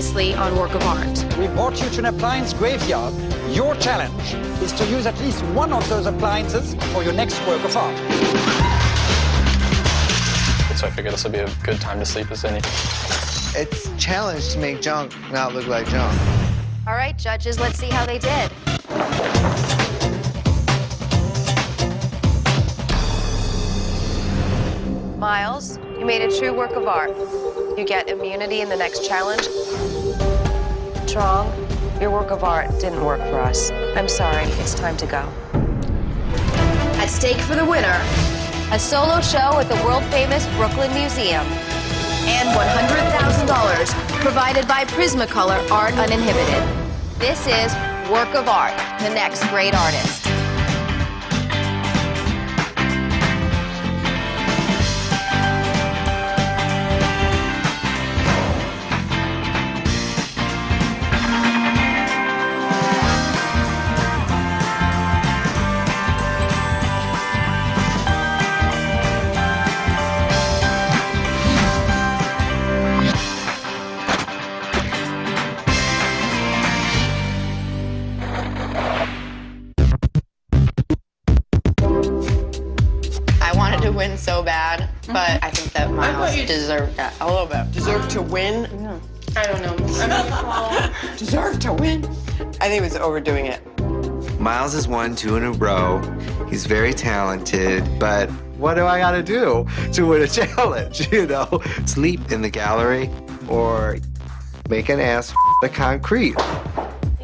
previously on Work of Art. We brought you to an appliance graveyard. Your challenge is to use at least one of those appliances for your next work of art. So I figure this will be a good time to sleep as any. It's a challenge to make junk not look like junk. All right, judges, let's see how they did. Miles, you made a true work of art. You get immunity in the next challenge. Trong, your work of art didn't work for us. I'm sorry, it's time to go. At stake for the winner, a solo show at the world-famous Brooklyn Museum, and $100,000 provided by Prismacolor Art Uninhibited. This is Work of Art, the next great artist. Win so bad, but I think that Miles deserved that a little bit. Deserve to win? No. I don't know. Deserve to win? I think he was overdoing it. Miles has won 2 in a row. He's very talented, but what do I gotta do to win a challenge, you know? Sleep in the gallery or make an ass the concrete.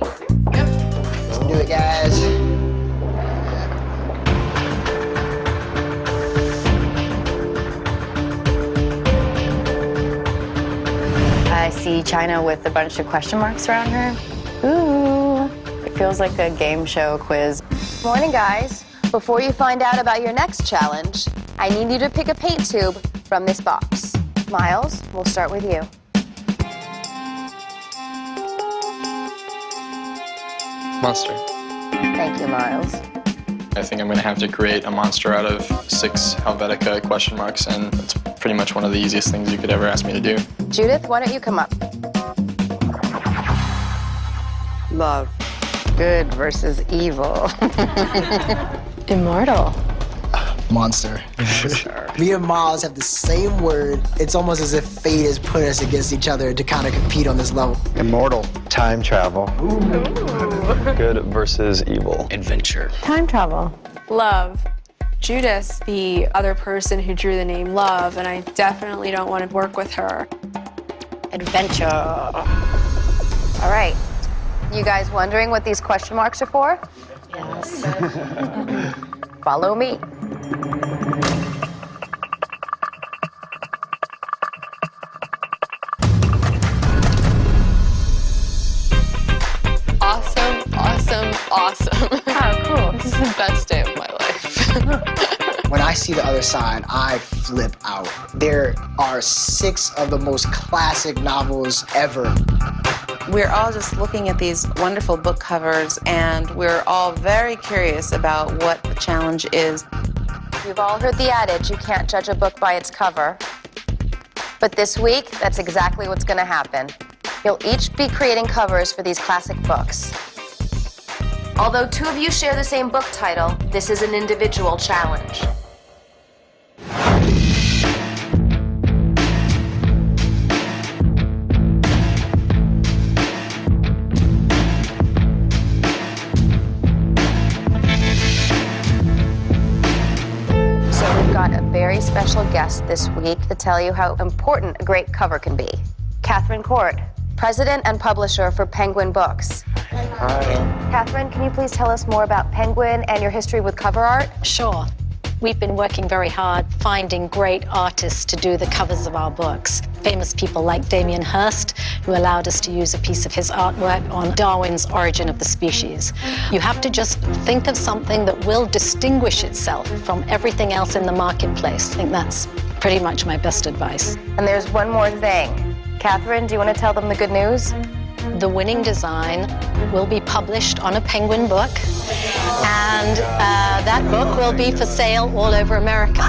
Yep. Let's do it, guys. I see China with a bunch of question marks around her. Ooh, it feels like a game show quiz. Morning, guys. Before you find out about your next challenge, I need you to pick a paint tube from this box. Miles, we'll start with you. Monster. Thank you, Miles. I think I'm going to have to create a monster out of 6 Helvetica question marks, and it's pretty much one of the easiest things you could ever ask me to do. Judith, why don't you come up? Love. Good versus evil. Immortal. Monster. Sure. Me and Miles have the same word. It's almost as if fate has put us against each other to kind of compete on this level. Immortal. Time travel. Ooh. Good versus evil. Adventure. Time travel. Love. Judith, the other person who drew the name Love, and I definitely don't want to work with her. Adventure. All right. You guys wondering what these question marks are for? Yes. Follow me. Awesome, awesome, awesome. Oh, cool. This is the best day of my life. When I see the other side, I flip out. There are 6 of the most classic novels ever. We're all just looking at these wonderful book covers, and we're all very curious about what the challenge is. You've all heard the adage, you can't judge a book by its cover. But this week, that's exactly what's going to happen. You'll each be creating covers for these classic books. Although 2 of you share the same book title, this is an individual challenge. Got a very special guest this week to tell you how important a great cover can be. Catherine Court, president and publisher for Penguin Books. Hi. Catherine, can you please tell us more about Penguin and your history with cover art? Sure. We've been working very hard finding great artists to do the covers of our books. Famous people like Damien Hirst, who allowed us to use a piece of his artwork on Darwin's Origin of the Species. You have to just think of something that will distinguish itself from everything else in the marketplace. I think that's pretty much my best advice. And there's one more thing. Catherine, do you want to tell them the good news? The winning design will be published on a Penguin book, and that book will be for sale all over America.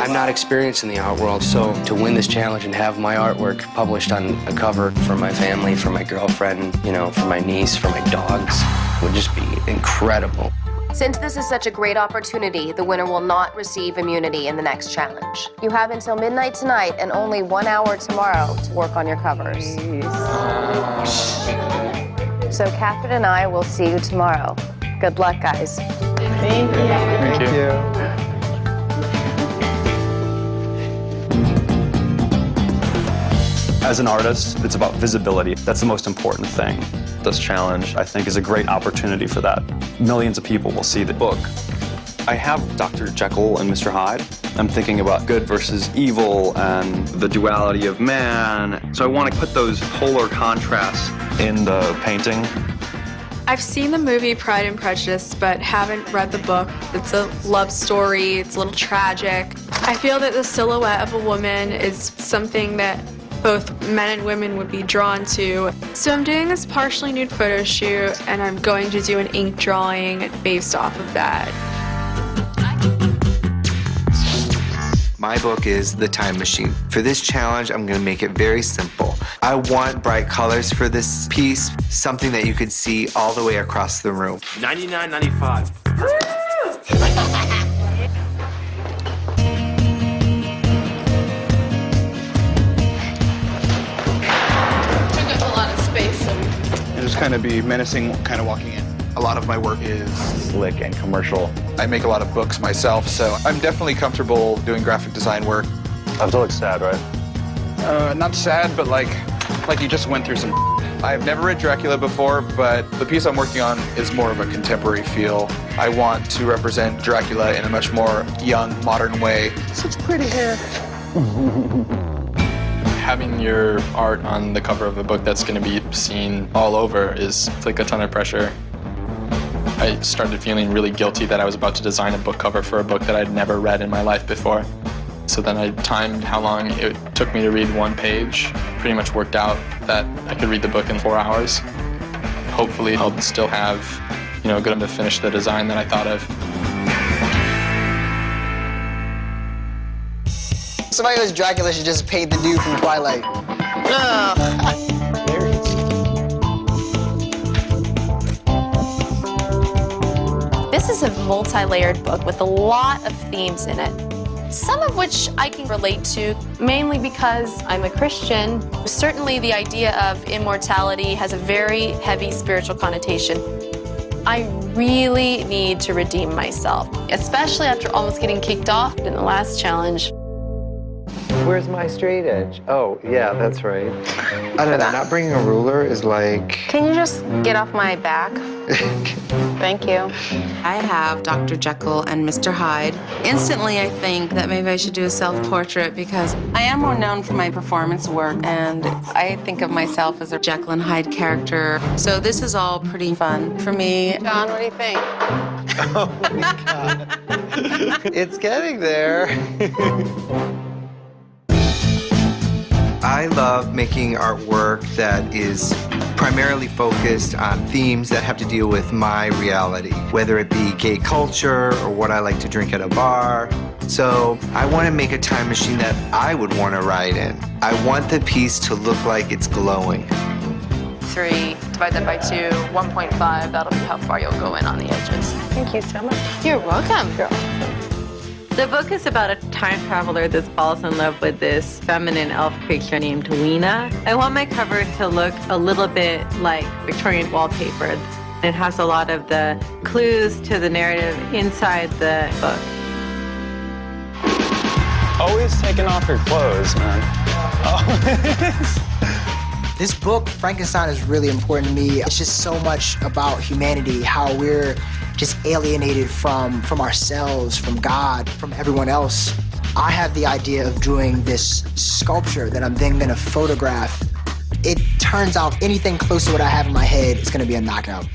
I'm not experienced in the art world, so to win this challenge and have my artwork published on a cover for my family, for my girlfriend, you know, for my niece, for my dogs, would just be incredible. Since this is such a great opportunity, the winner will not receive immunity in the next challenge. You have until midnight tonight and only 1 hour tomorrow to work on your covers. So Catherine and I will see you tomorrow. Good luck, guys. Thank you. Thank you. As an artist, it's about visibility. That's the most important thing. This challenge, I think, is a great opportunity for that. Millions of people will see the book. I have Dr. Jekyll and Mr. Hyde. I'm thinking about good versus evil and the duality of man. So I want to put those polar contrasts in the painting. I've seen the movie Pride and Prejudice, but haven't read the book. It's a love story, it's a little tragic. I feel that the silhouette of a woman is something that both men and women would be drawn to. So I'm doing this partially nude photo shoot, and I'm going to do an ink drawing based off of that. My book is The Time Machine. For this challenge, I'm gonna make it very simple. I want bright colors for this piece, something that you could see all the way across the room. $99.95. Just kind of be menacing, kind of walking in. A lot of my work is slick and commercial. I make a lot of books myself, so I'm definitely comfortable doing graphic design work. I have to look sad, right? Not sad, but like you just went through some. I've never read Dracula before, but the piece I'm working on is more of a contemporary feel. I want to represent Dracula in a much more young, modern way. Such pretty hair. Having your art on the cover of a book that's going to be seen all over is like a ton of pressure. I started feeling really guilty that I was about to design a book cover for a book that I'd never read in my life before. So then I timed how long it took me to read one page. Pretty much worked out that I could read the book in 4 hours. Hopefully I'll still have, you know, good enough to finish the design that I thought of. Somebody who's Dracula should just paint the dude from Twilight. This is a multi-layered book with a lot of themes in it, some of which I can relate to, mainly because I'm a Christian. Certainly the idea of immortality has a very heavy spiritual connotation. I really need to redeem myself, especially after almost getting kicked off in the last challenge. Where's my straight edge? Oh, yeah, that's right. I don't know, not bringing a ruler is like... Can you just get off my back? Thank you. I have Dr. Jekyll and Mr. Hyde. Instantly, I think that maybe I should do a self-portrait because I am more known for my performance work, and I think of myself as a Jekyll and Hyde character. So this is all pretty fun for me. John, what do you think? Oh, my God. It's getting there. I love making artwork that is primarily focused on themes that have to deal with my reality, whether it be gay culture or what I like to drink at a bar. So I want to make a time machine that I would want to ride in. I want the piece to look like it's glowing. 3, divide that by 2, 1.5, that'll be how far you'll go in on the edges. Thank you so much. You're welcome. You're awesome. The book is about a time traveler that falls in love with this feminine elf creature named Weena. I want my cover to look a little bit like Victorian wallpaper. It has a lot of the clues to the narrative inside the book. Always taking off your clothes, man. This book, Frankenstein, is really important to me. It's just so much about humanity, how we're just alienated from ourselves, from God, from everyone else. I have the idea of doing this sculpture that I'm then gonna photograph. It turns out anything close to what I have in my head is gonna be a knockout.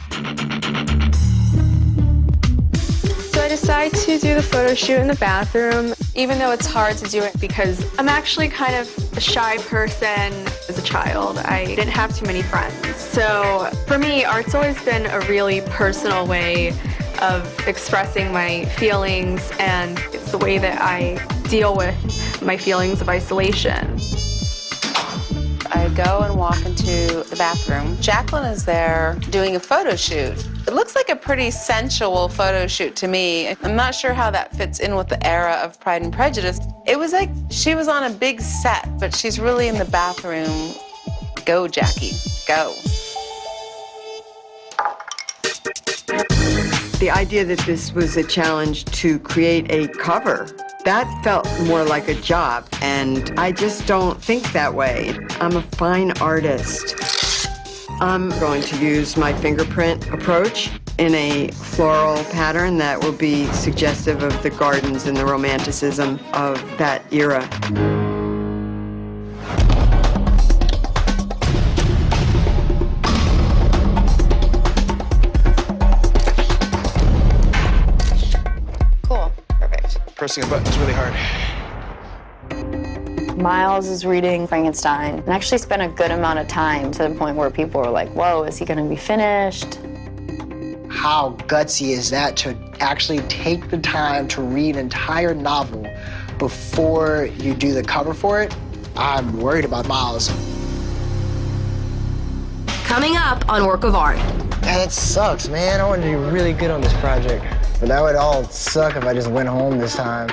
So I decided to do the photo shoot in the bathroom, even though it's hard to do it because I'm actually kind of a shy person. As a child, I didn't have too many friends. So for me, art's always been a really personal way of expressing my feelings, and it's the way that I deal with my feelings of isolation. I go and walk into the bathroom. Jacqueline is there doing a photo shoot. It looks like a pretty sensual photo shoot to me. I'm not sure how that fits in with the era of Pride and Prejudice. It was like she was on a big set, but she's really in the bathroom. Go, Jackie, go. The idea that this was a challenge to create a cover, that felt more like a job, and I just don't think that way. I'm a fine artist. I'm going to use my fingerprint approach in a floral pattern that will be suggestive of the gardens and the romanticism of that era. Cool, perfect. Pressing a button is really hard. Miles is reading Frankenstein and actually spent a good amount of time to the point where people were like, whoa, is he going to be finished? How gutsy is that to actually take the time to read an entire novel before you do the cover for it? I'm worried about Miles. Coming up on Work of Art. That sucks, man. I wanted to do really good on this project. But that would all suck if I just went home this time.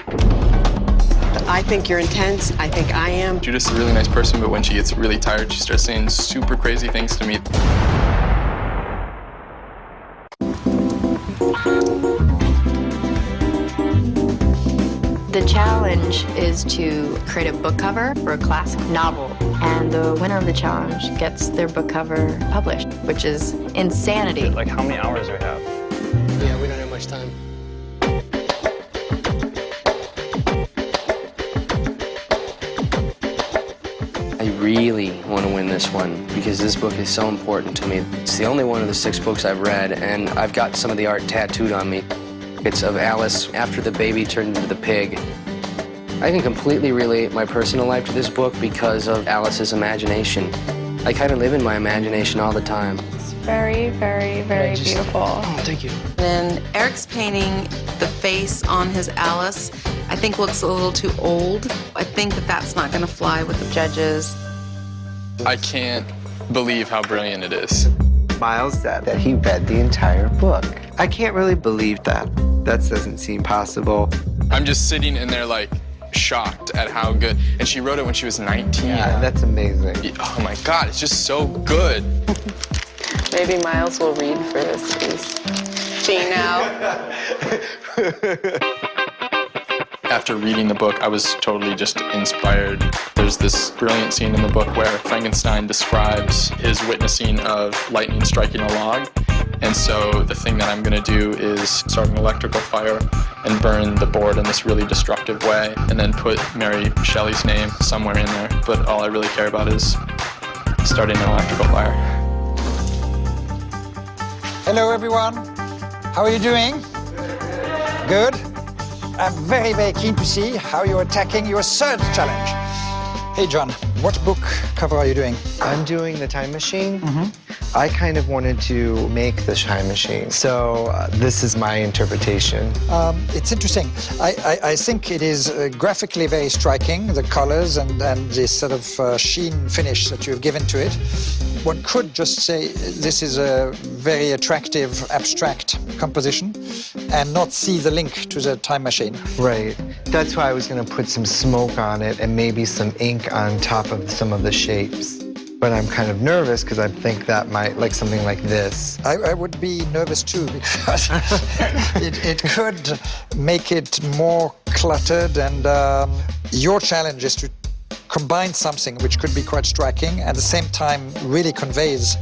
I think you're intense. I think I am. Judith's a really nice person, but when she gets really tired, she starts saying super crazy things to me. The challenge is to create a book cover for a classic novel, and the winner of the challenge gets their book cover published, which is insanity. Like, how many hours do we have? Yeah, we don't have much time. I really want to win this one because this book is so important to me. It's the only one of the 6 books I've read, and I've got some of the art tattooed on me. It's of Alice after the baby turned into the pig. I can completely relate my personal life to this book because of Alice's imagination. I kind of live in my imagination all the time. It's very, very, very beautiful. Oh, thank you. And Eric's painting the face on his Alice, I think looks a little too old. I think that that's not going to fly with the judges. I can't believe how brilliant it is. Miles said that he read the entire book. I can't really believe that. That doesn't seem possible. I'm just sitting in there like shocked at how good. And she wrote it when she was 19. Yeah, that's amazing. Oh my God, it's just so good. Maybe Miles will read for this piece. See now? After reading the book, I was totally just inspired. There's this brilliant scene in the book where Frankenstein describes his witnessing of lightning striking a log. And so the thing that I'm going to do is start an electrical fire and burn the board in this really destructive way, and then put Mary Shelley's name somewhere in there. But all I really care about is starting an electrical fire. Hello, everyone. How are you doing? Good. I'm very, very keen to see how you're attacking your third challenge. Hey, John, what book cover are you doing? I'm doing The Time Machine. I kind of wanted to make the time machine, so this is my interpretation. It's interesting. I think it is graphically very striking, the colors and the sort of sheen finish that you've given to it. One could just say this is a very attractive, abstract composition and not see the link to the time machine. Right. That's why I was going to put some smoke on it and maybe some ink on top of some of the shapes. But I'm kind of nervous because I think that might, like something like this. I would be nervous too because it could make it more cluttered, and your challenge is to combine something which could be quite striking and at the same time really conveys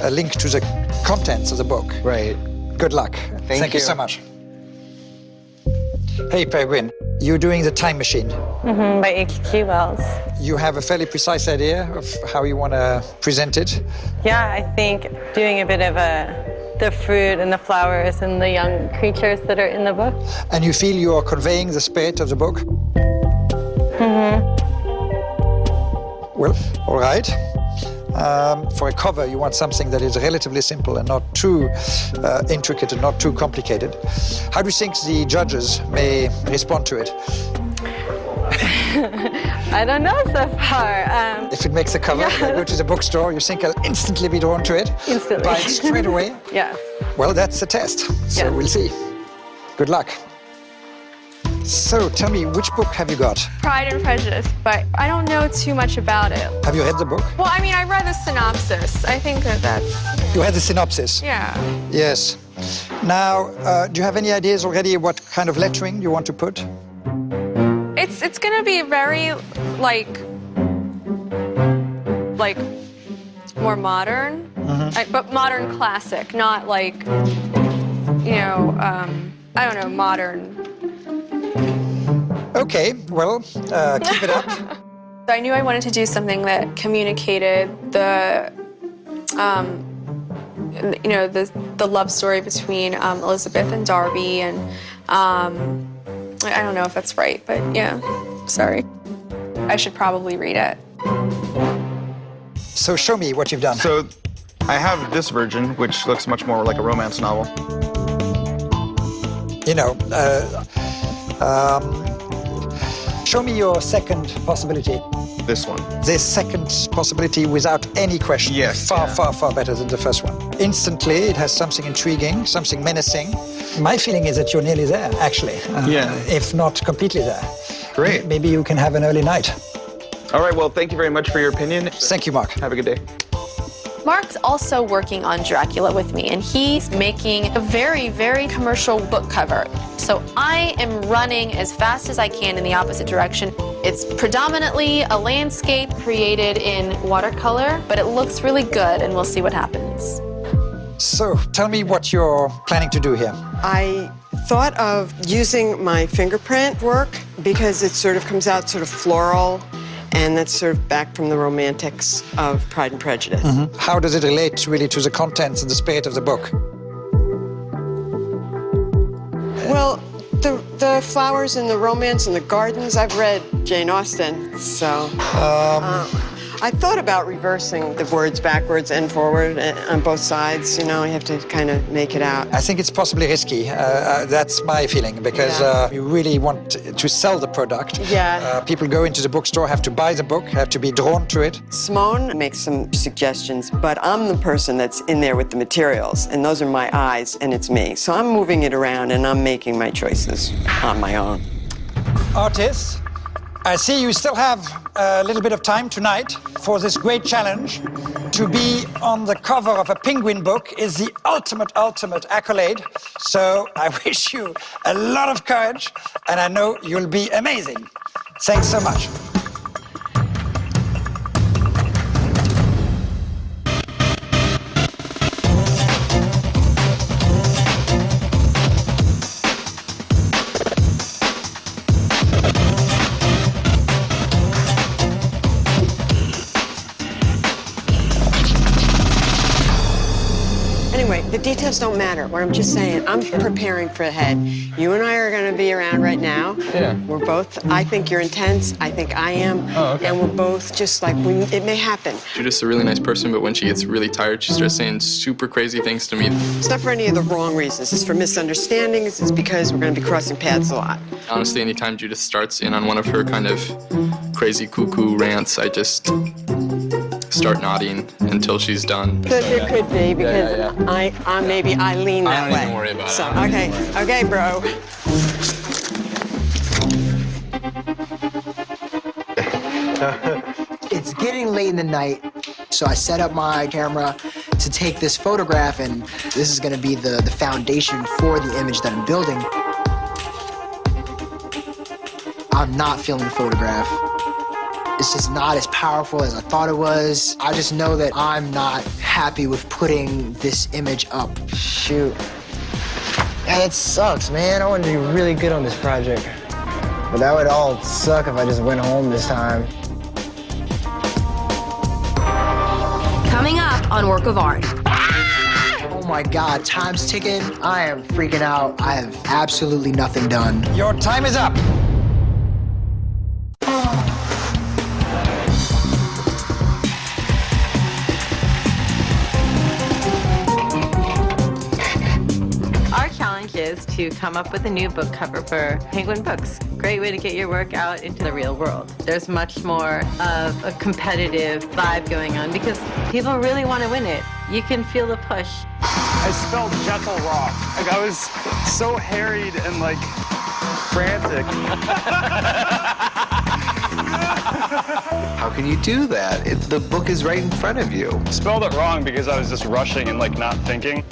a link to the contents of the book. Right. Good luck. Thank you so much. Hey, Peregrine, you're doing The Time Machine. By H.G. Wells. You have a fairly precise idea of how you want to present it? Yeah, I think doing a bit of the fruit and the flowers and the young creatures that are in the book. And you feel you are conveying the spirit of the book? Well, all right. For a cover, you want something that is relatively simple and not too intricate and not too complicated. How do you think the judges may respond to it? I don't know so far. If it makes the cover, Yeah. you go to the bookstore, you think I'll instantly be drawn to it. Instantly. Buy it straight away. Yes. Well, that's the test. So Yes. we'll see. Good luck. So tell me, which book have you got? Pride and Prejudice, but I don't know too much about it. Have you read the book? Well, I mean, I read the synopsis. I think that's... You had the synopsis? Yeah. Yes. Now, do you have any ideas already what kind of lettering you want to put? It's gonna be very, like more modern, but modern classic, not like, you know, I don't know, modern. Okay, well, keep it up. I knew I wanted to do something that communicated the, you know, the love story between Elizabeth and Darby, and I don't know if that's right, but yeah, sorry. I should probably read it. So show me what you've done. So I have this version, which looks much more like a romance novel. You know, show me your second possibility. This one. This second possibility without any question. Yes. Far better than the first one. Instantly, it has something intriguing, something menacing. My feeling is that you're nearly there, actually. If not completely there. Great. Maybe you can have an early night. All right, well, thank you very much for your opinion. Thank you, Mark. Have a good day. Mark's also working on Dracula with me, and he's making a very, very commercial book cover. So I am running as fast as I can in the opposite direction. It's predominantly a landscape created in watercolor, but it looks really good, and we'll see what happens. So, tell me what you're planning to do here. I thought of using my fingerprint work because it sort of comes out sort of floral, and that's sort of back from the romantics of Pride and Prejudice. How does it relate really to the contents and the spirit of the book? Well, the flowers and the romance and the gardens, I've read Jane Austen, so I thought about reversing the words backwards and forward on both sides. You know, you have to kind of make it out. I think it's possibly risky. That's my feeling, because you really want to sell the product. Yeah. People go into the bookstore, have to buy the book, have to be drawn to it. Simone makes some suggestions, but I'm the person that's in there with the materials, and those are my eyes, and it's me. So I'm moving it around, and I'm making my choices on my own. Artists, I see you still have a little bit of time tonight for this great challenge. To be on the cover of a Penguin book is the ultimate accolade. So I wish you a lot of courage, and I know you'll be amazing. Thanks so much. Anyway, the details don't matter. What I'm just saying, I'm preparing for ahead. You and I are going to be around right now. Yeah. We're both, I think you're intense, I think I am. Oh, okay. And we're both just like, it may happen. Judith's a really nice person, but when she gets really tired, she starts saying super crazy things to me. It's not for any of the wrong reasons. It's for misunderstandings. It's because we're going to be crossing paths a lot. Honestly, anytime Judith starts in on one of her kind of crazy cuckoo rants, I just start nodding until she's done. Because it could be, because yeah. maybe I lean that I don't way. even worry about it. So, okay, bro. It's getting late in the night, so I set up my camera to take this photograph, and this is going to be the foundation for the image that I'm building. I'm not feeling the photograph. It's just not as powerful as I thought it was. I just know that I'm not happy with putting this image up. Shoot. Yeah, it sucks, man. I wanted to be really good on this project. But that would all suck if I just went home this time. Coming up on Work of Art. Oh my God, time's ticking. I am freaking out. I have absolutely nothing done. Your time is up. Our challenge is to to come up with a new book cover for Penguin Books. Great way to get your work out into the real world. There's much more of a competitive vibe going on because people really want to win it. You can feel the push. I spelled Jekyll wrong. Like, I was so harried and like frantic. How can you do that? The book is right in front of you. Spelled it wrong because I was just rushing and like not thinking.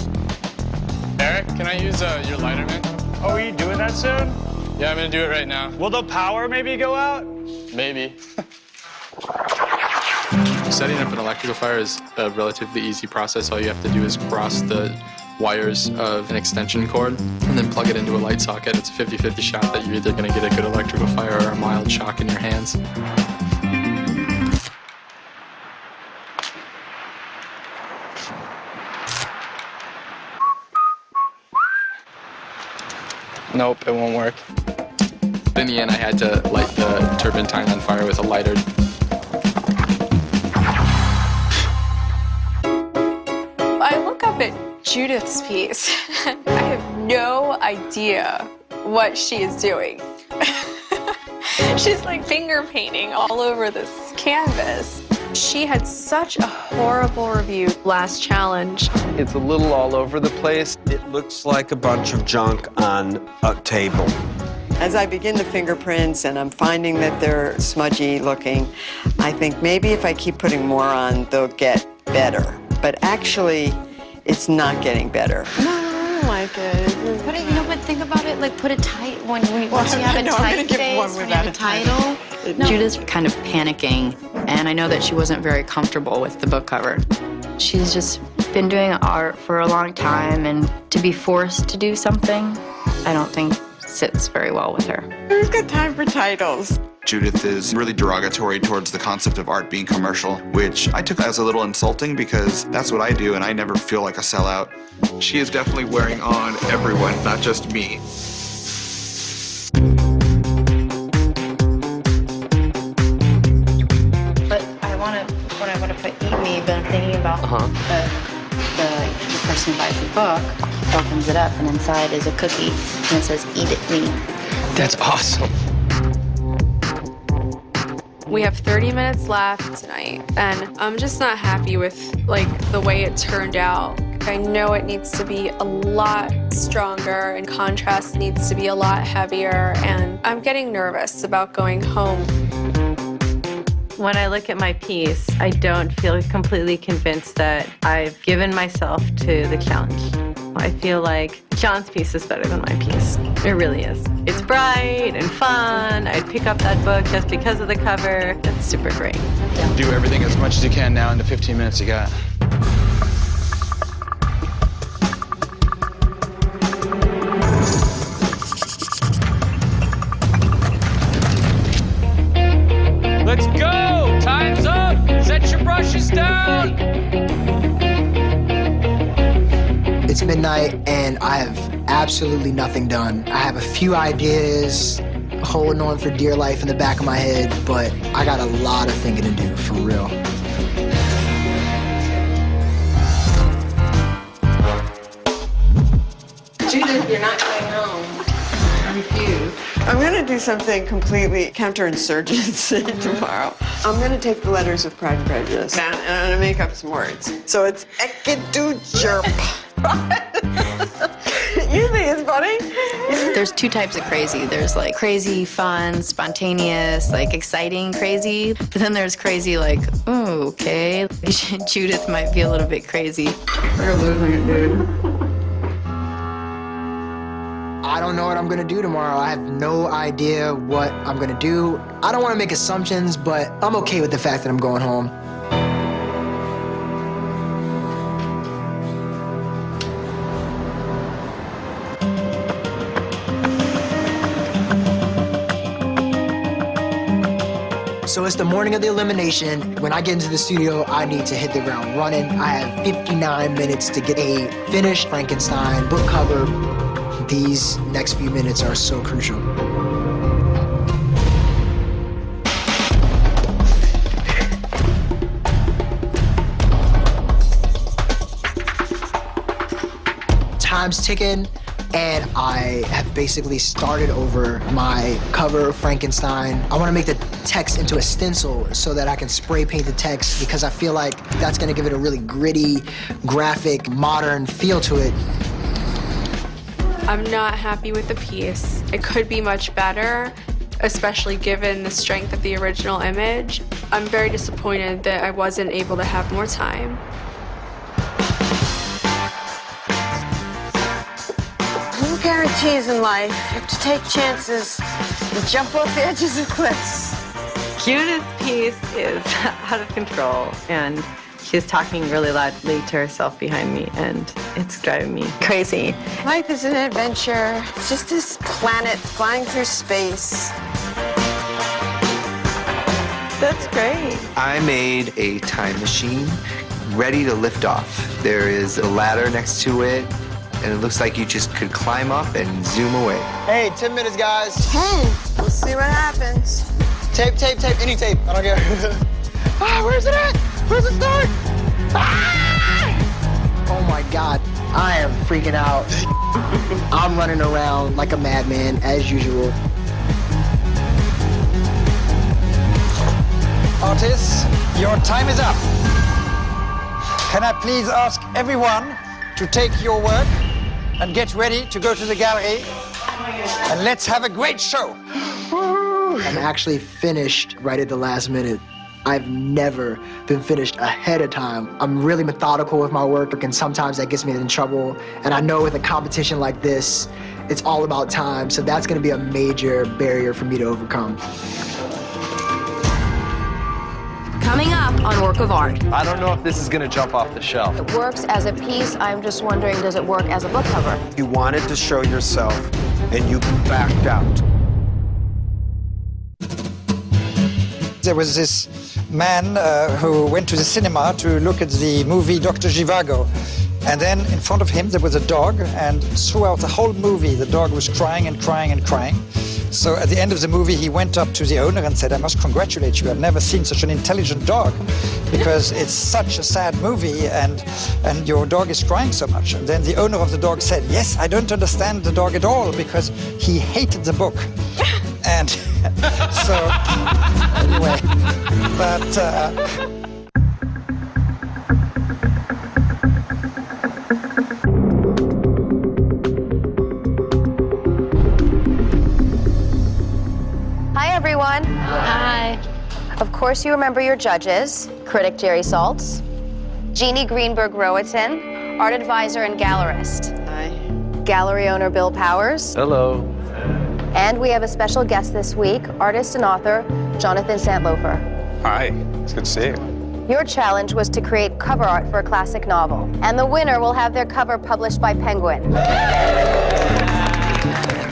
Eric, can I use your lighter, man? Oh, are you doing that soon? Yeah, I'm gonna do it right now. Will the power maybe go out? Maybe. Setting up an electrical fire is a relatively easy process. All you have to do is cross the wires of an extension cord and then plug it into a light socket. It's a 50-50 shot that you're either gonna get a good electrical fire or a mild shock in your hands. Nope, it won't work. In the end, I had to light the turpentine on fire with a lighter. I look up at Judith's piece. I have no idea what she is doing. She's like finger painting all over this canvas. She had such a horrible review last challenge. It's a little all over the place. It looks like a bunch of junk on a table. As I begin the fingerprints and I'm finding that they're smudgy looking, I think maybe if I keep putting more on, they'll get better. But actually, it's not getting better. No, I don't like it. But you know, but think about it. Like, put a tight once you have a typeface, when you have a title. No. Judith's kind of panicking, and I know that she wasn't very comfortable with the book cover. She's just been doing art for a long time, and to be forced to do something, I don't think sits very well with her. Who's got time for titles? Judith is really derogatory towards the concept of art being commercial, which I took as a little insulting because that's what I do and I never feel like a sellout. She is definitely wearing on everyone, not just me. But when I want to put eat me, but I'm thinking about the person buys the book, opens it up, and inside is a cookie, and it says, "Eat it, me." That's awesome. We have 30 minutes left tonight, and I'm just not happy with like the way it turned out. I know it needs to be a lot stronger and contrast needs to be a lot heavier, and I'm getting nervous about going home. When I look at my piece, I don't feel completely convinced that I've given myself to the challenge. I feel like John's piece is better than my piece. It really is. It's bright and fun. I'd pick up that book just because of the cover. It's super great. Do everything as much as you can now in the 15 minutes you got. Let's go! Time's up! Set your brushes down! It's midnight and I have absolutely nothing done. I have a few ideas holding on for dear life in the back of my head, but I got a lot of thinking to do, for real. Judith, you're not going home. I refuse. I'm going to do something completely counterinsurgent tomorrow. I'm going to take the letters of Pride and Prejudice and I'm going to make up some words. So it's Ekkedu-jerp. You think it's funny? There's two types of crazy. There's like crazy, fun, spontaneous, like exciting crazy. But then there's crazy like, oh, okay. Judith might be a little bit crazy. You're losing it, dude. I don't know what I'm gonna do tomorrow. I have no idea what I'm gonna do. I don't wanna make assumptions, but I'm okay with the fact that I'm going home. So it's the morning of the elimination. When I get into the studio, I need to hit the ground running. I have 59 minutes to get a finished Frankenstein book cover. These next few minutes are so crucial. Time's ticking. And I have basically started over my cover of Frankenstein. I want to make the text into a stencil so that I can spray paint the text, because I feel like that's going to give it a really gritty, graphic, modern feel to it. I'm not happy with the piece. It could be much better, especially given the strength of the original image. I'm very disappointed that I wasn't able to have more time. You guarantees in life. You have to take chances and jump off the edges of cliffs. Judith's piece is out of control, and she's talking really loudly to herself behind me, and it's driving me crazy. Life is an adventure. It's just this planet flying through space. That's great. I made a time machine ready to lift off. There is a ladder next to it, and it looks like you just could climb up and zoom away. Hey, 10 minutes, guys. 10. We'll see what happens. Tape, tape, tape, any tape. I don't care. Where's it at? Where's it start? Oh my God, I am freaking out. I'm running around like a madman, as usual. Artists, your time is up. Can I please ask everyone to take your work and get ready to go to the gallery, and let's have a great show. I'm actually finished right at the last minute. I've never been finished ahead of time. I'm really methodical with my work, and sometimes that gets me in trouble. And I know with a competition like this, it's all about time, so that's gonna be a major barrier for me to overcome. Coming up on Work of Art. I don't know if this is going to jump off the shelf. It works as a piece. I'm just wondering, does it work as a book cover? You wanted to show yourself, and you backed out. There was this man who went to the cinema to look at the movie Dr. Zhivago. And then in front of him there was a dog, and throughout the whole movie the dog was crying and crying and crying. So at the end of the movie he went up to the owner and said, "I must congratulate you, I've never seen such an intelligent dog, because it's such a sad movie and your dog is crying so much." And then the owner of the dog said, "Yes, I don't understand the dog at all, because he hated the book." And so, anyway, but... Hi, everyone. Hi. Of course, you remember your judges, critic Jerry Saltz, Jeannie Greenberg-Rowatin, art advisor and gallerist. Hi. Gallery owner Bill Powers. Hello. And we have a special guest this week, artist and author Jonathan Santlofer. Hi, it's good to see you. Your challenge was to create cover art for a classic novel, and the winner will have their cover published by Penguin.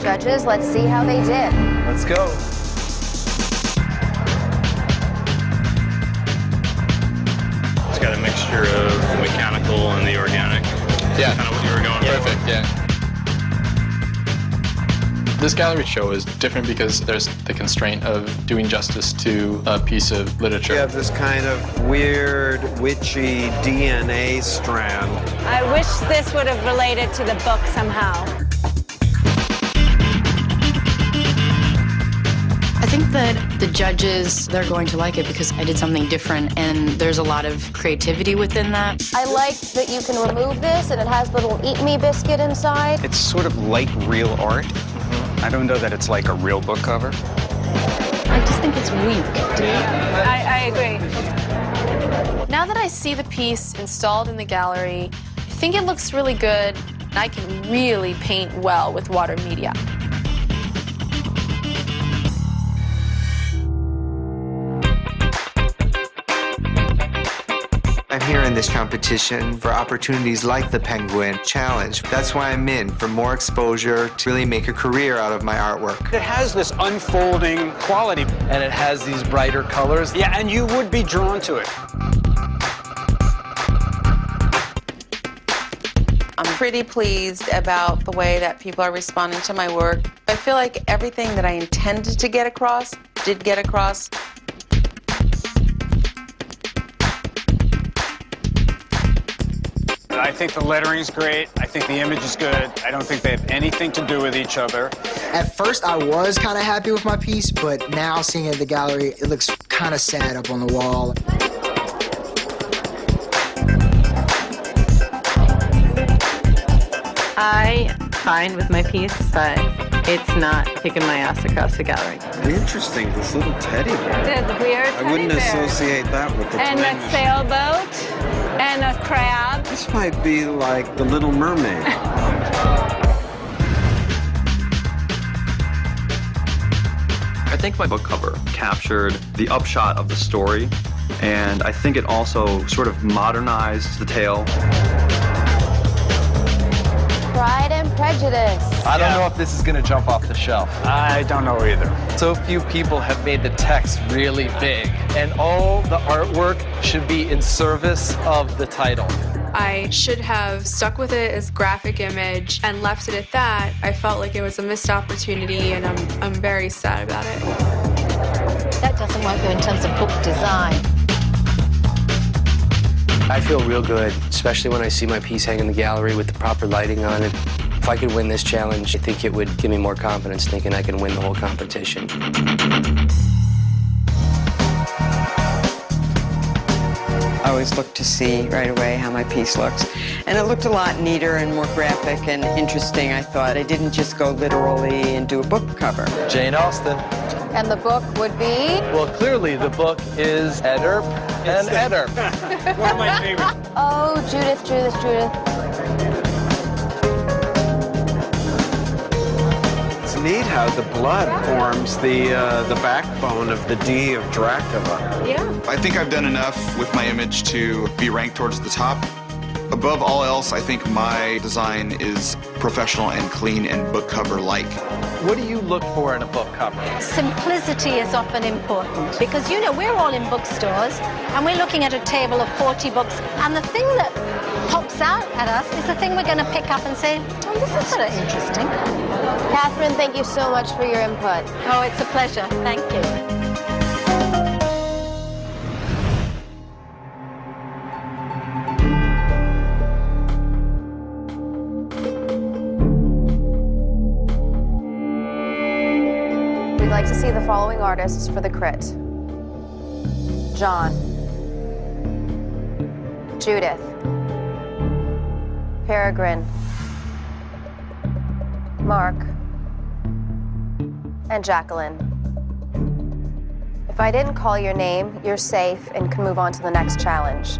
Judges, let's see how they did. Let's go. It's got a mixture of the mechanical and the organic. Yeah. Kind of what you were going for. Perfect, yeah. This gallery show is different because there's the constraint of doing justice to a piece of literature. You have this kind of weird, witchy DNA strand. I wish this would have related to the book somehow. I think that the judges, they're going to like it because I did something different, and there's a lot of creativity within that. I like that you can remove this and it has the little Eat Me biscuit inside. It's sort of like real art. I don't know that it's like a real book cover. I just think it's weak. I agree. Now that I see the piece installed in the gallery, I think it looks really good, and I can really paint well with water media. I'm here in this competition for opportunities like the Penguin Challenge. That's why I'm in, for more exposure to really make a career out of my artwork. It has this unfolding quality. And it has these brighter colors. Yeah, and you would be drawn to it. I'm pretty pleased about the way that people are responding to my work. I feel like everything that I intended to get across did get across. I think the lettering's great. I think the image is good. I don't think they have anything to do with each other. At first, I was kind of happy with my piece, but now seeing it in the gallery, it looks kind of sad up on the wall. I'm fine with my piece, but it's not kicking my ass across the gallery. Interesting, this little teddy bear. The weird I wouldn't teddy bear. associate that with the And twin. a sailboat, and a crab. This might be like the Little Mermaid. I think my book cover captured the upshot of the story, and I think it also sort of modernized the tale. Pride and Prejudice. I don't know if this is going to jump off the shelf. I don't know either. So few people have made the text really big, and all the artwork should be in service of the title. I should have stuck with it as graphic image and left it at that. I felt like it was a missed opportunity, and I'm very sad about it. That doesn't work in terms of book design. I feel real good, especially when I see my piece hang in the gallery with the proper lighting on it. If I could win this challenge, I think it would give me more confidence thinking I can win the whole competition. I always look to see right away how my piece looks. And it looked a lot neater and more graphic and interesting, I thought. I didn't just go literally and do a book cover. Jane Austen. And the book would be? Well, clearly the book is Edderp and Edderp. One of my favorites. Oh, Judith. It's neat how the blood forms the backbone of the D of Dracula. Yeah. I think I've done enough with my image to be ranked towards the top. Above all else, I think my design is professional and clean and book cover-like. What do you look for in a book cover? Simplicity is often important because, you know, we're all in bookstores and we're looking at a table of 40 books, and the thing that pops out at us is the thing we're going to pick up and say, oh, this is sort of interesting. Catherine, thank you so much for your input. Oh, it's a pleasure. Thank you. We'd like to see the following artists for the crit. John. Judith. Peregrine. Mark. And Jacqueline. If I didn't call your name, you're safe and can move on to the next challenge.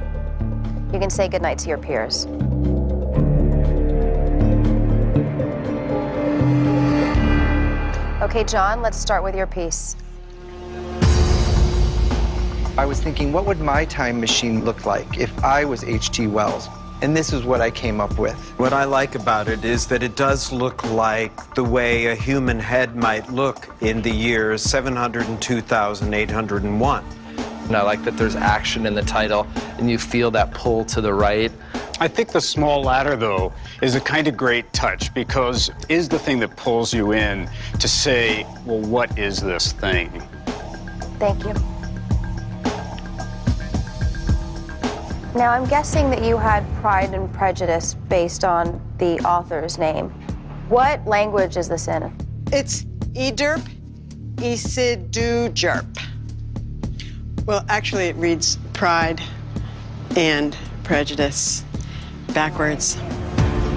You can say goodnight to your peers. Okay, John, let's start with your piece. I was thinking, what would my time machine look like if I was H.G. Wells? And this is what I came up with. What I like about it is that it does look like the way a human head might look in the years 702,801. And I like that there's action in the title, and you feel that pull to the right. I think the small ladder, though, is a kind of great touch because it is the thing that pulls you in to say, well, what is this thing? Thank you. Now, I'm guessing that you had Pride and Prejudice based on the author's name. What language is this in? It's Ederp Isidujerp. Well, actually, it reads Pride and Prejudice backwards.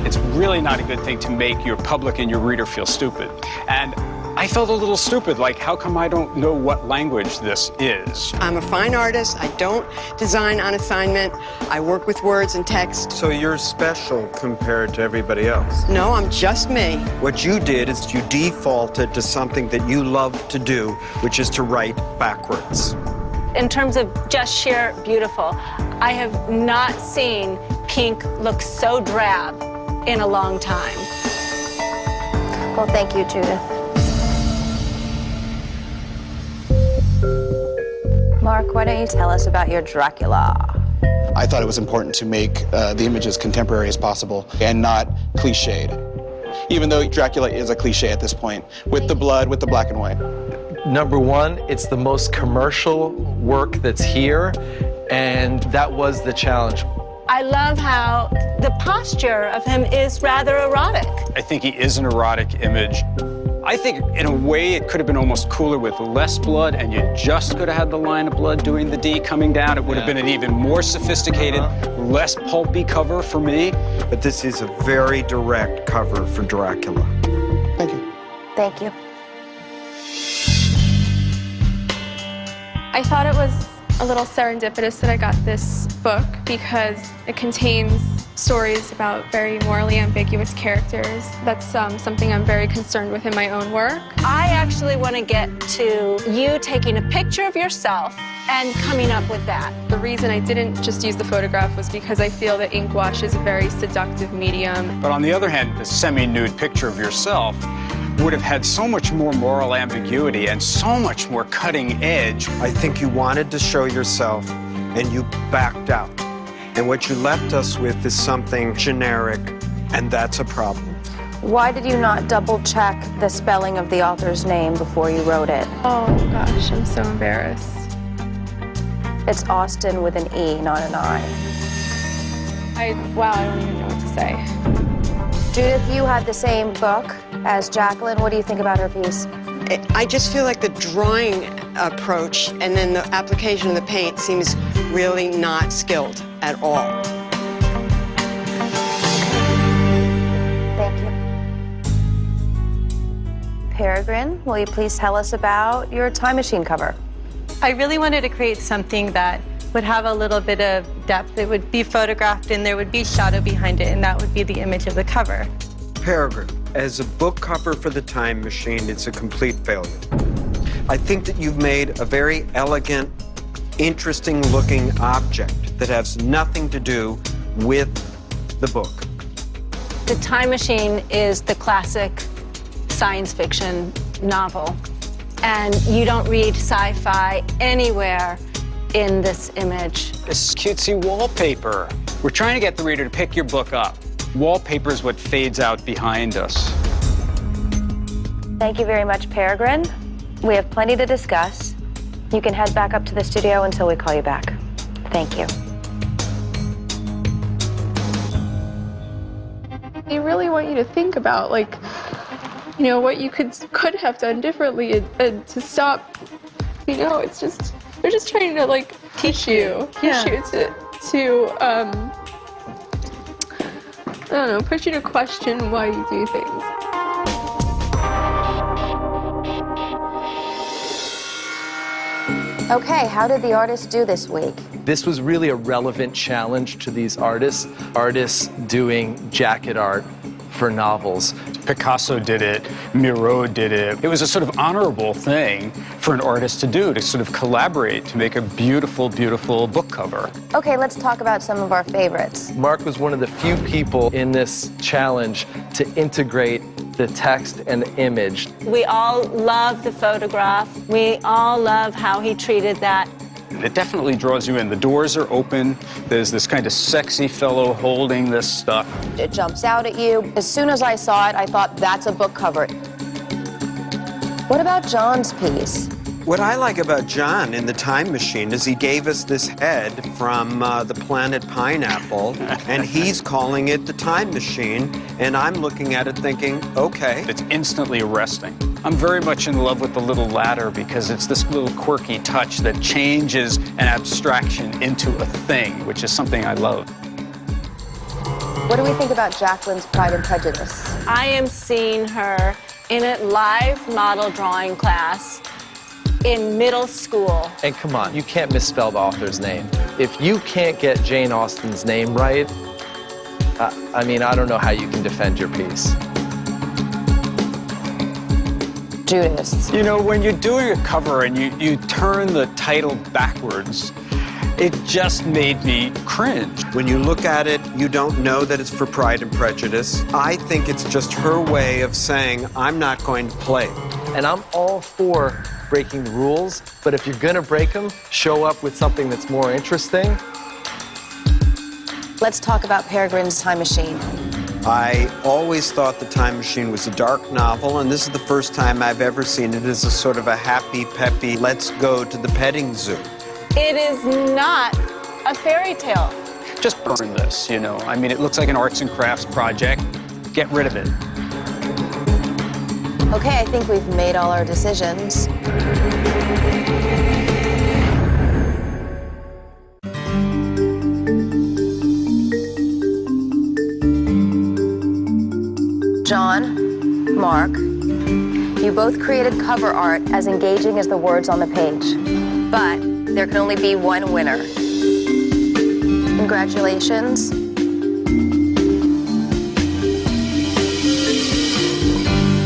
It's really not a good thing to make your public and your reader feel stupid. And I felt a little stupid, like, how come I don't know what language this is? I'm a fine artist. I don't design on assignment. I work with words and text. So you're special compared to everybody else. No, I'm just me. What you did is you defaulted to something that you love to do, which is to write backwards. In terms of just sheer beautiful, I have not seen pink look so drab in a long time. Well, thank you, Judith. Mark, why don't you tell us about your Dracula? I thought it was important to make the image as contemporary as possible and not cliched. Even though Dracula is a cliche at this point, with the blood, with the black and white. Number one, it's the most commercial work that's here, and that was the challenge. I love how the posture of him is rather erotic. I think he is an erotic image. I think in a way it could have been almost cooler with less blood, and you just could have had the line of blood doing the D coming down. It would have been an even more sophisticated, less pulpy cover for me. But this is a very direct cover for Dracula. Thank you. Thank you. I thought it was a little serendipitous that I got this book because it contains stories about very morally ambiguous characters. That's something I'm very concerned with in my own work. I actually want to get to you taking a picture of yourself and coming up with that. The reason I didn't just use the photograph was because I feel that ink wash is a very seductive medium. But on the other hand, the semi-nude picture of yourself would have had so much more moral ambiguity and so much more cutting edge. I think you wanted to show yourself and you backed out. And what you left us with is something generic, and that's a problem. Why did you not double check the spelling of the author's name before you wrote it? Oh gosh, I'm so embarrassed. It's Austin with an E, not an I. Wow, I don't even know what to say. Judith, you had the same book as Jacqueline. What do you think about her piece? I just feel like the drawing approach and then the application of the paint seems really not skilled at all. Thank you. Peregrine, will you please tell us about your Time Machine cover? I really wanted to create something that would have a little bit of depth. It would be photographed and there would be shadow behind it, and that would be the image of the cover. Peregrine, as a book cover for the Time Machine, it's a complete failure. I think that you've made a very elegant, interesting looking object that has nothing to do with the book. The Time Machine is the classic science fiction novel, and you don't read sci-fi anywhere in this image. This is cutesy wallpaper. We're trying to get the reader to pick your book up. Wallpaper is what fades out behind us. Thank you very much, Peregrine. We have plenty to discuss. You can head back up to the studio until we call you back. Thank you. I really want you to think about, like, you know, what you could have done differently and to stop, you know, it's just, they're just trying to, like, push you to I don't know, push you to question why you do things. Okay, how did the artists do this week? This was really a relevant challenge to these artists doing jacket art for novels. Picasso did it, Miro did it. It was a sort of honorable thing for an artist to do, to sort of collaborate to make a beautiful, beautiful book cover. Okay, let's talk about some of our favorites. Mark was one of the few people in this challenge to integrate the text and the image. We all love the photograph. We all love how he treated that. It definitely draws you in. The doors are open. There's this kind of sexy fellow holding this stuff. It jumps out at you. As soon as I saw it, I thought, that's a book cover. What about John's piece? What I like about John in the Time Machine is he gave us this head from the planet Pineapple, and he's calling it the Time Machine, and I'm looking at it thinking, okay. It's instantly arresting. I'm very much in love with the little ladder because it's this little quirky touch that changes an abstraction into a thing, which is something I love. What do we think about Jacqueline's Pride and Prejudice? I am seeing her in a live model drawing class in middle school. And come on, you can't misspell the author's name. If you can't get Jane Austen's name right, I mean, I don't know how you can defend your piece. Judas. You know, when you're doing a cover and you turn the title backwards, it just made me cringe. When you look at it, you don't know that it's for Pride and Prejudice. I think it's just her way of saying, I'm not going to play. And I'm all for breaking the rules, but if you're gonna break them, show up with something that's more interesting. Let's talk about Peregrine's Time Machine. I always thought the Time Machine was a dark novel, and this is the first time I've ever seen it as a sort of a happy, peppy, let's go to the petting zoo. It is not a fairy tale. just burn this, you know. I mean, it looks like an arts and crafts project. Get rid of it. Okay, I think we've made all our decisions. John, Mark, you both created cover art as engaging as the words on the page, but there can only be one winner. Congratulations.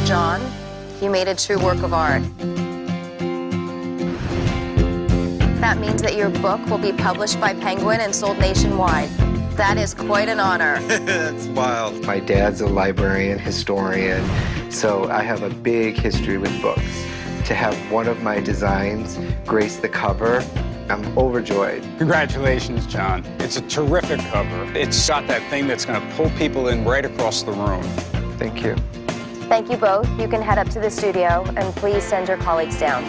John, you made a true work of art. That means that your book will be published by Penguin and sold nationwide. That is quite an honor. That's wild. My dad's a librarian, historian, so I have a big history with books. To have one of my designs grace the cover, I'm overjoyed. Congratulations, John. It's a terrific cover. It's got that thing that's going to pull people in right across the room. Thank you. Thank you both. You can head up to the studio, and please send your colleagues down.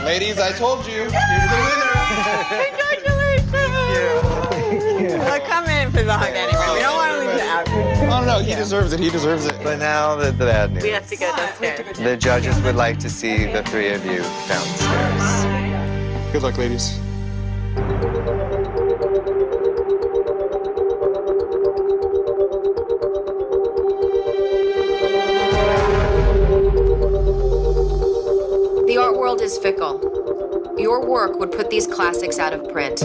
Ladies, I told you, you're the winner. Congratulations! Well, come in for the hug anyway. We don't want to leave you out. Oh, no, he deserves it. He deserves it. But now the bad news. We have to go downstairs. The judges would like to see the three of you downstairs. Good luck, ladies. The art world is fickle. Your work would put these classics out of print.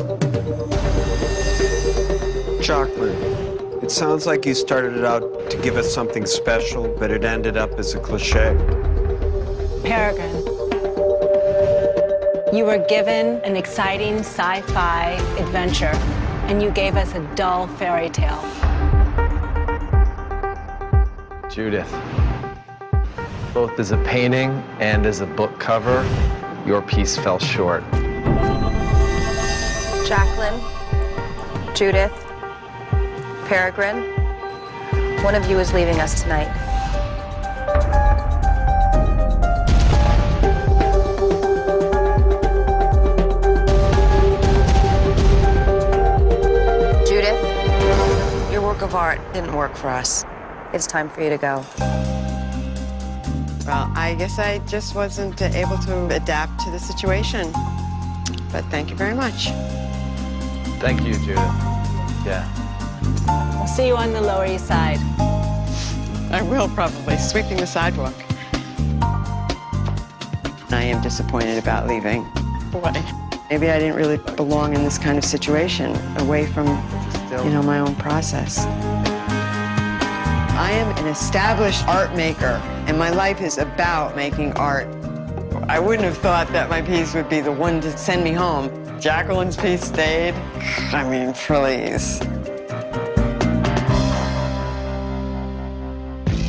Chocolate. It sounds like you started it out to give us something special, but it ended up as a cliche. Peregrine, you were given an exciting sci-fi adventure, and you gave us a dull fairy tale. Judith, both as a painting and as a book cover, your piece fell short. Jacqueline, Judith, Peregrine, one of you is leaving us tonight. Judith, your work of art didn't work for us. It's time for you to go. Well, I guess I just wasn't able to adapt to the situation. But thank you very much. Thank you, Judith. Yeah. I'll see you on the Lower East Side. I will, probably, sweeping the sidewalk. I am disappointed about leaving. Why? Maybe I didn't really belong in this kind of situation, away from, you know, my own process. I am an established art maker, and my life is about making art. I wouldn't have thought that my piece would be the one to send me home. Jacqueline's piece stayed. I mean, please.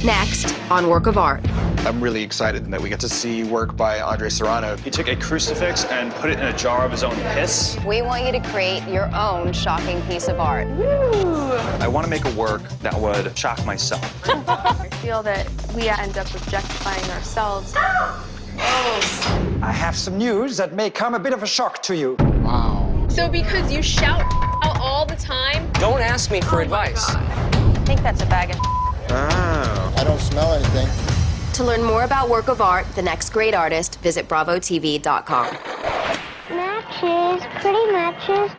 Next on Work of Art. I'm really excited that we get to see work by Andre Serrano. He took a crucifix and put it in a jar of his own piss. We want you to create your own shocking piece of art. I want to make a work that would shock myself. I feel that we end up objectifying ourselves. I have some news that may come a bit of a shock to you. Wow. So because you shout out all the time? Don't ask me for advice. I think that's a bag of Oh. I don't smell anything. To learn more about Work of Art, The Next Great Artist, visit BravoTV.com. Matches, pretty matches.